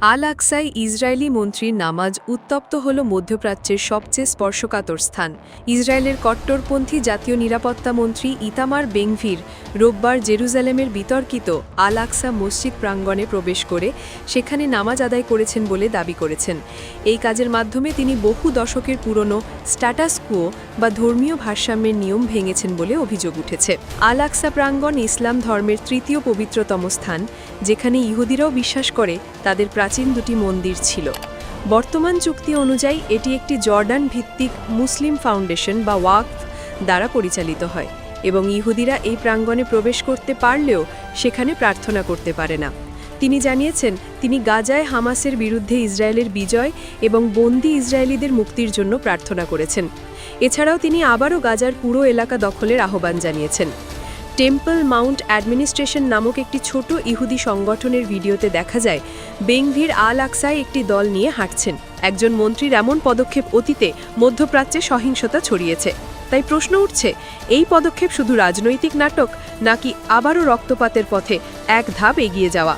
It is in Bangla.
আল আকসায় ইসরায়েলি মন্ত্রীর নামাজ উত্তপ্ত হল মধ্যপ্রাচ্যের সবচেয়ে স্পর্শকাতর স্থান। ইসরায়েলের কট্টরপন্থী জাতীয় নিরাপত্তা মন্ত্রী ইতামার বেনগভির রোববার জেরুজালেমের বিতর্কিত আল আকসা মসজিদ প্রাঙ্গণে প্রবেশ করে সেখানে নামাজ আদায় করেছেন বলে দাবি করেছেন। এই কাজের মাধ্যমে তিনি বহু দশকের পুরনো স্ট্যাটাস কুয়ো বা ধর্মীয় ভারসাম্যের নিয়ম ভেঙেছেন বলে অভিযোগ উঠেছে। আল আকসা প্রাঙ্গণ ইসলাম ধর্মের তৃতীয় পবিত্রতম স্থান, যেখানে ইহুদিরাও বিশ্বাস করে তাদের প্রাচীন দুটি মন্দির ছিল। বর্তমান চুক্তি অনুযায়ী এটি একটি জর্ডান ভিত্তিক মুসলিম ফাউন্ডেশন বা ওয়াকফ দ্বারা পরিচালিত হয় এবং ইহুদিরা এই প্রাঙ্গণে প্রবেশ করতে পারলেও সেখানে প্রার্থনা করতে পারে না। তিনি জানিয়েছেন তিনি গাজায় হামাসের বিরুদ্ধে ইসরায়েলের বিজয় এবং বন্দী ইসরায়েলিদের মুক্তির জন্য প্রার্থনা করেছেন। এছাড়াও তিনি আবারও গাজার পুরো এলাকা দখলের আহ্বান জানিয়েছেন। টেম্পল মাউন্ট অ্যাডমিনিস্ট্রেশন নামক একটি ছোট ইহুদি সংগঠনের ভিডিওতে দেখা যায় বেনগভির আল আকসায় একটি দল নিয়ে হাঁটছেন। একজন মন্ত্রীর এমন পদক্ষেপ অতীতে মধ্যপ্রাচ্যে সহিংসতা ছড়িয়েছে। তাই প্রশ্ন উঠছে, এই পদক্ষেপ শুধু রাজনৈতিক নাটক নাকি আবারও রক্তপাতের পথে এক ধাপ এগিয়ে যাওয়া।